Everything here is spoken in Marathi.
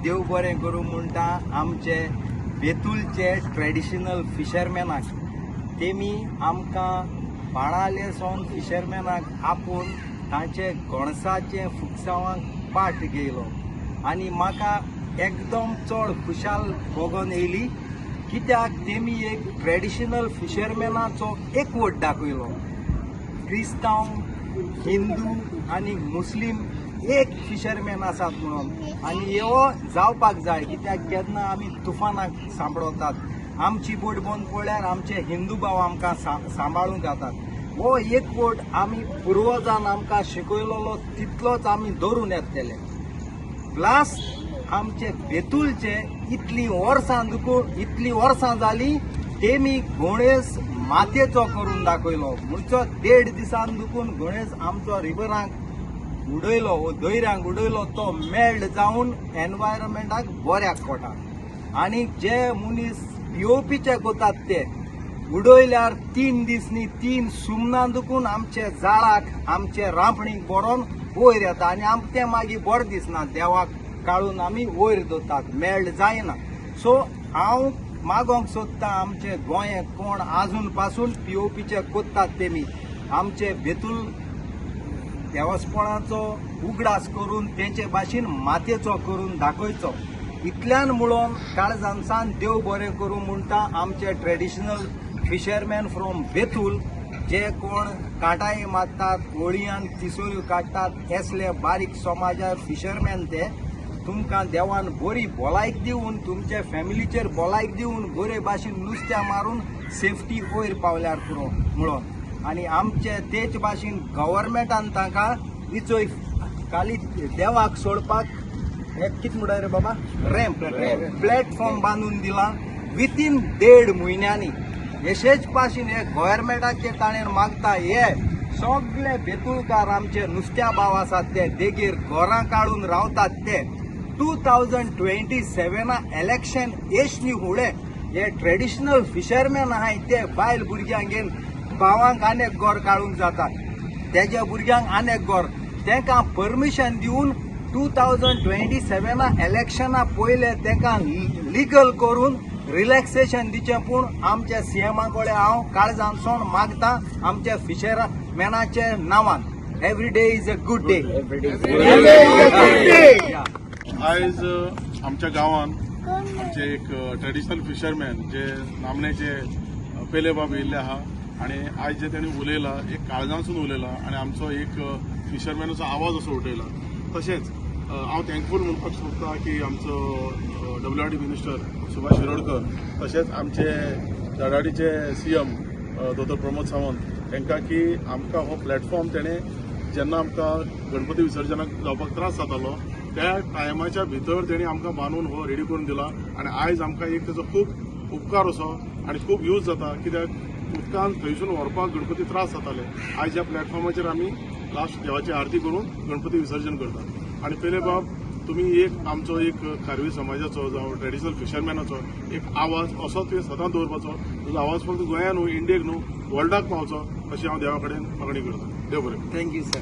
देव बरें करूं म्हणटा आमचे बेतूलचे ट्रेडिशनल फिशरमॅनाक तेमी आमकां बाळाले सावन फिशरमॅनाक आपूण तांचे गोणसाचे फुकसावांक पाठ घेयलो आनी म्हाका एकदम चड खुशाल भोगोन येयली कित्याक तेमी एक ट्रेडिशनल फिशरमॅनाचो एकवट दाखयलो. क्रिस्तांव, हिंदू आनी मुस्लीम एक फिशरमॅन आसात म्हणून आनी हो जावपाक जाय कित्याक केन्ना आमी तुफानाक सांबाळतात. आमची बोट बंद पडल्यार आमचे हिंदू भाव आमकां सांबाळूंक येतात. हो एकवट आमी पुर्वजान आमकां शिकयलोलो तितलोच आमी धरून येतले. प्लस आमचे बेतूलचे इतली वर्सां जाली तेमी गणेश मातयेचो करून दाखयलो. म्हणचो 1.5 दिसान दुखून गणेश आमचो रिवरांक उडयलो वो दर्यांक उडयलो तो मेल्ड जावन एनवायरमेंटाक बऱ्याक पडटा. आनी जे मनीस पीओपीचे कोतात ते उडयल्यार 3 दीस न्ही 3 सुमनां दुखून आमचे झाडाक आमचे रांपणीक बरोवन वयर येता आनी ते मागीर बरें दिसना. देवाक काडून आमी वयर दवरतात, मेल्ड जायना. सो हांव मागोंक सोदता आमचे गोंय कोण आजून पासून पीओपीचे कोत्तात तेमी आमचे बेतूल देवस्थानाचो उगडास करून तेंचे भाशेन मातयेचो करून दाखयचो. इतल्यान म्हणून काळजांसान देव बरें करूं म्हणटा आमचे ट्रेडिशनल फिशरमॅन फ्रॉम बेतूल जे कोण कांटाई मारतात, होळयेन तिसोऱ्यो काडटात, असले बारीक समाजा फिशरमॅन ते तुमकां देवान बरी भलायक दिवन तुमचे फॅमिलीचेर भलायक दिवन बरे भाशेन नुस्त्या मारून सेफ्टी वयर पावल्यार पुरो म्हणून. आनी आमचे तेच भाशेन गव्हर्मेंटान तांकां इचोय खाली देवाक सोडपाक कितें म्हणटा रे बाबा रॅम्प प्लॅटफॉर्म बांदून दिला विथीन 1.5 म्हयन्यांनी. अशेच भाशेन हे गव्हर्मेंटाचे ताणें मागता हे सगळे बेतूळकार आमचे नुस्त्या भाव आसात ते देगेर घरां काडून रावतात ते 2027 इलेक्शन येशनी फुडें हे ट्रेडिशनल फिशरमॅन आहाय ते बायल भुरग्यांक घेवन भावांक आनेक घर काडूंक जाता, तेज्या भुरग्यांक आनेक घर तांकां परमिशन दिवन 2027 इलेक्शना पयले तांकां लिगल करून रिलॅक्सेशन दिचें. पूण आमच्या सीएमा कडेन हांव काळजांतसून मागता आमच्या फिशरमॅनाचे नांवान every day is a good day. आयज आमच्या गांवांत आमचे एक ट्रेडिशनल फिशरमॅन जे नामनेचे पेले बाब येयल्ले आहा आनी आयज जे तेणी उलयला एक काळजांसून उलयला आनी आमचो एक फिशरमॅनाचो आवाज असो उठयला. तशेंच हांव थँकफूल म्हणपाक सोदता की आमचो WRD मिनिस्टर सुभाष शिरोडकर तशेंच आमचे धडाडीचे CM डॉ प्रमोद सावंत तांकां की आमकां हो प्लॅटफॉर्म तेणें जेन्ना आमकां गणपती विसर्जनाक जावपाक त्रास जातालो त्या टायमाच्या भितर तेणी आमकां बांदून हो रेडी करून दिला आनी आयज आमकां एक तेजो खूब उपकार असो आनी खूब यूज जाता कित्याक उदकान थंयसून व्हरपाक गणपती त्रास जाताले. आयज ह्या प्लॅटफॉर्माचेर आमी लास्ट देवाची आरती करून गणपती विसर्जन करतात. आनी पेले बाब तुमी एक आमचो एक खारवी समाजाचो जावं ट्रेडिशनल फिशरमॅनाचो एक आवाज असो तुवें सदांच दवरपाचो. तुजो आवाज फक्त गोंयान न्हू इंडियेक न्हू वर्ल्डाक पावचो अशी हांव देवा कडेन मागणी करतां. देव बरें. Thank you sir.